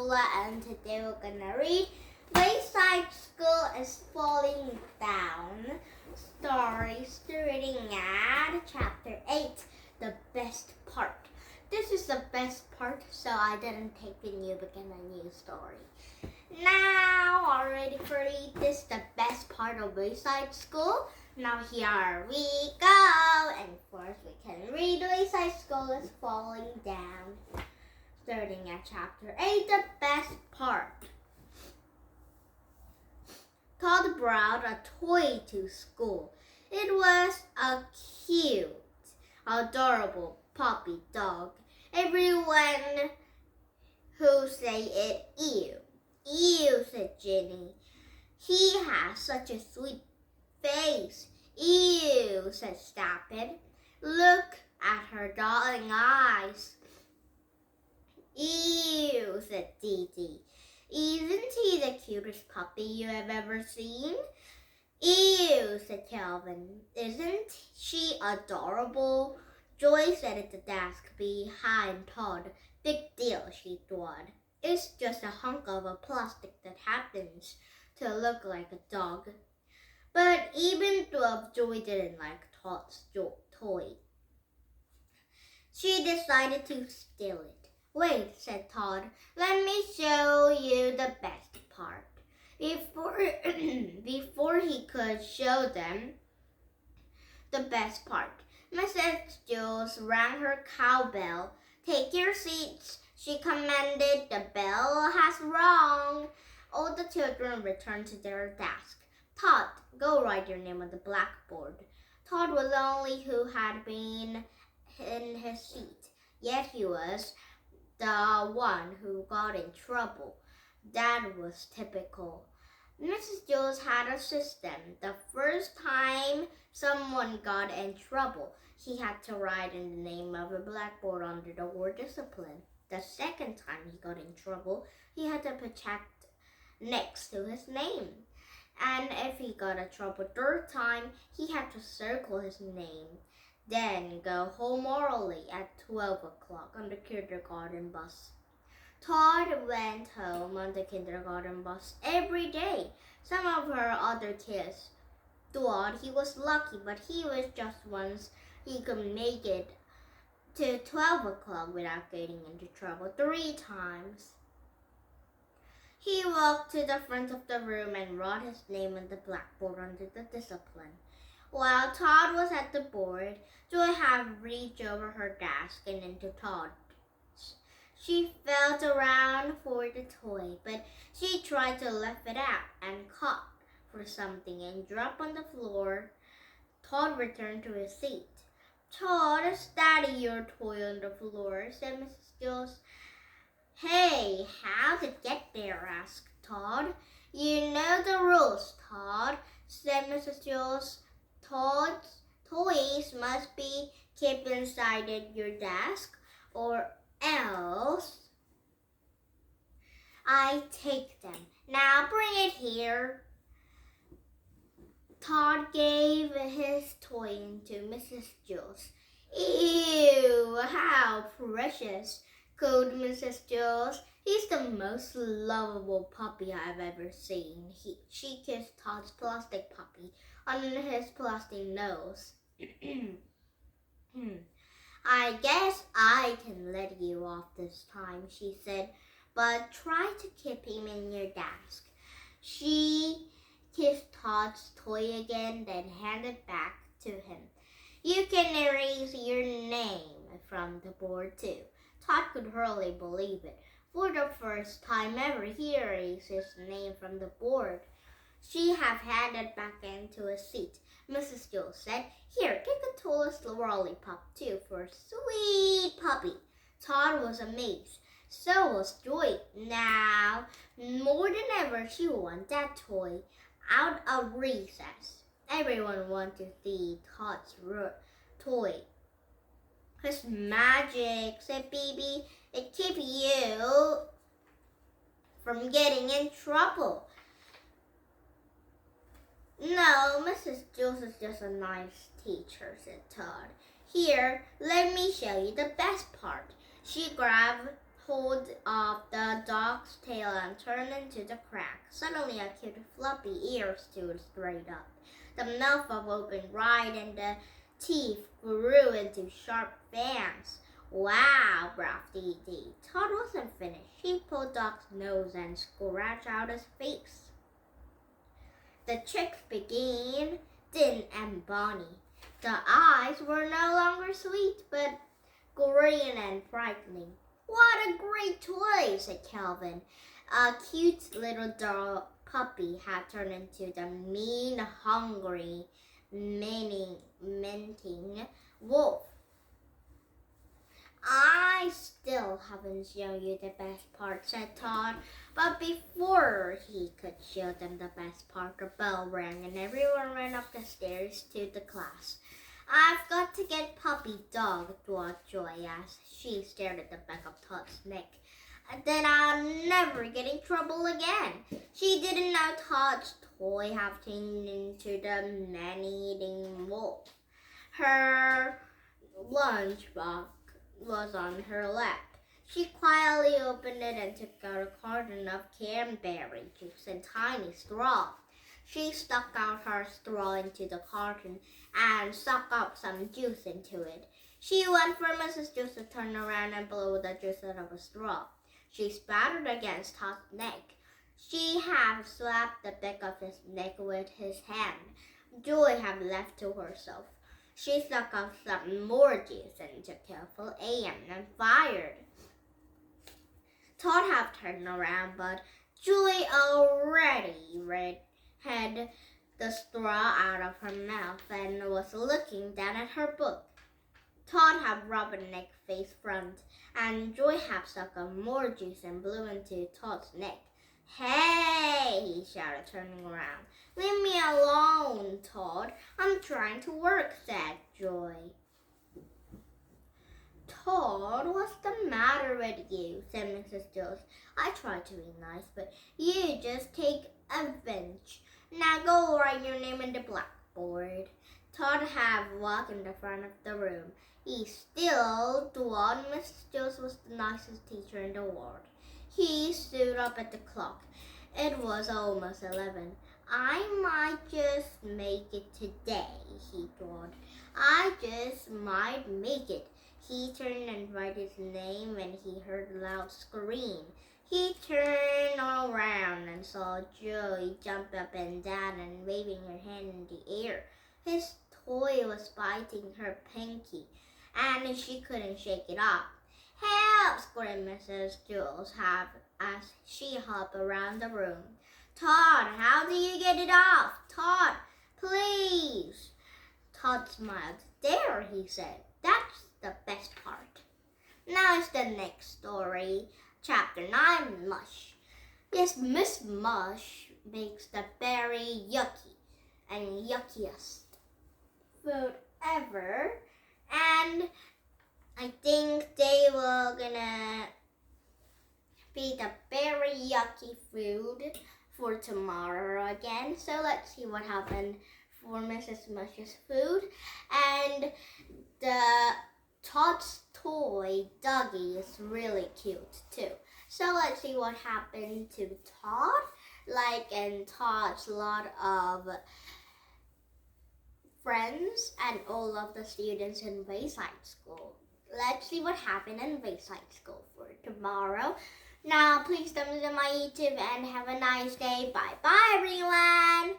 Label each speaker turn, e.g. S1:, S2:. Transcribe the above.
S1: Lola, and today we're gonna read Wayside School is Falling Down. Story starting at chapter 8, the best part. This is the best part, so I didn't take the new story. Now, all ready for read this, the best part of Wayside School? Now here we go, and first we can read Wayside School is Falling Down. Starting at chapter 8, the best part. Todd brought a toy to school. It was a cute, adorable puppy dog. Everyone who say it, ew. Ew, said Jenny. He has such a sweet face. Ew, said Stappin. Look at her darling eyes. Ew, said Dee Dee. Isn't he the cutest puppy you have ever seen? Ew, said Calvin. Isn't she adorable? Joy sat at the desk behind Todd. Big deal, she thought. It's just a hunk of a plastic that happens to look like a dog. But even though Joy didn't like Todd's toy, she decided to steal it. Wait, said Todd. Let me show you the best part. Before he could show them the best part, Mrs. Jules rang her cowbell. Take your seats, she commanded. The bell has rung. All the children returned to their desk. Todd, go write your name on the blackboard. Todd was the only who had been in his seat, yet he was the one who got in trouble. That was typical. Mrs. Jules had a system. The first time someone got in trouble, he had to write in the name of a blackboard under the word discipline. The second time he got in trouble, he had to put check next to his name. And if he got in trouble third time, he had to circle his name. Then go home early at 12 o'clock on the kindergarten bus. Todd went home on the kindergarten bus every day. Some of her other kids thought he was lucky, but he was just once he could make it to 12 o'clock without getting into trouble 3 times. He walked to the front of the room and wrote his name on the blackboard under the discipline. While Todd was at the board, Joy had reached over her desk and into Todd's. She felt around for the toy, but she tried to lift it out and caught for something and dropped on the floor. Todd returned to his seat. Todd, study your toy on the floor, said Mrs. Jules. Hey, how'd it get there? Asked Todd. You know the rules, Todd, said Mrs. Jules. Todd's toys must be kept inside your desk, or else I take them. Now bring it here. Todd gave his toy to Mrs. Jules. Ew, how precious, cooed Mrs. Jules. He's the most lovable puppy I've ever seen. She kissed Todd's plastic puppy on his plastic nose. I guess I can let you off this time, she said, but try to keep him in your desk. She kissed Todd's toy again, then handed it back to him. You can erase your name from the board too. Todd could hardly believe it. For the first time ever, he erased his name from the board. She had handed back into his seat. Mrs. Jules said, Here, take a tallest lollipop too for a sweet puppy. Todd was amazed. So was Joy. Now, more than ever, she wanted that toy. Out of recess, everyone wanted to see Todd's toy. His magic, said Bibi. It keeps you from getting in trouble. No, Mrs. Jules is just a nice teacher, said Todd. Here, let me show you the best part. She grabbed pulled off the dog's tail and turned into the crack. Suddenly, a cute floppy ear stood straight up. The mouth opened wide and the teeth grew into sharp fangs. Wow, breathed Edie. Todd wasn't finished. He pulled Doc's nose and scratched out his face. The chicks began, Din and Bonnie. The eyes were no longer sweet, but green and frightening. What a great toy, said Calvin. A cute little dog puppy had turned into the mean, hungry, minting wolf. I still haven't shown you the best part, said Todd. But before he could show them the best part, the bell rang and everyone ran up the stairs to the class. I've got to get Puppy Dog, thought Joy as she stared at the back of Todd's neck. Then I'll never get in trouble again. She didn't know Todd's toy had turned into the man-eating wolf. Her lunchbox was on her lap. She quietly opened it and took out a carton of cranberry juice and tiny straw. She stuck out her straw into the carton and sucked up some juice into it. She went for Mrs. Juice to turn around and blow the juice out of a straw. She spattered against Todd's neck. She had slapped the back of his neck with his hand. Joy had left to herself. She sucked up some more juice and took careful aim and fired. Todd had turned around, but Joy already had the straw out of her mouth and was looking down at her book. Todd had rubbed her neck face front, and Joy had sucked up more juice and blew into Todd's neck. Hey, he shouted, turning around. Leave me alone, Todd. I'm trying to work, said Joy. Todd, what's the matter with you? Said Mrs. Jules. I tried to be nice, but you just take advantage. Now go write your name in the blackboard. Todd had walked in the front of the room. He still thought Mrs. Jules was the nicest teacher in the world. He stood up at the clock. It was almost 11. I might just make it today, he thought. I just might make it. He turned and wrote his name when he heard a loud scream. He turned around and saw Joy jump up and down and waving her hand in the air. His toy was biting her pinky, and she couldn't shake it off. Help! Screamed Mrs. Jules as she hopped around the room. Todd, how do you get it off? Todd, please. Todd smiled. There, he said. That's the best part. Now it's the next story. Chapter 9, Mush. Yes, Miss Mush makes the very yucky and yuckiest food ever. And I think they were gonna be the very yucky food for tomorrow again. So let's see what happened for Mrs. Mush's food. And the Todd's toy, Doggy, is really cute too. So let's see what happened to Todd. And Todd's lot of friends and all of the students in Wayside School. Let's see what happened in Wayside School for tomorrow. Now, please subscribe to my YouTube and have a nice day. Bye-bye, everyone.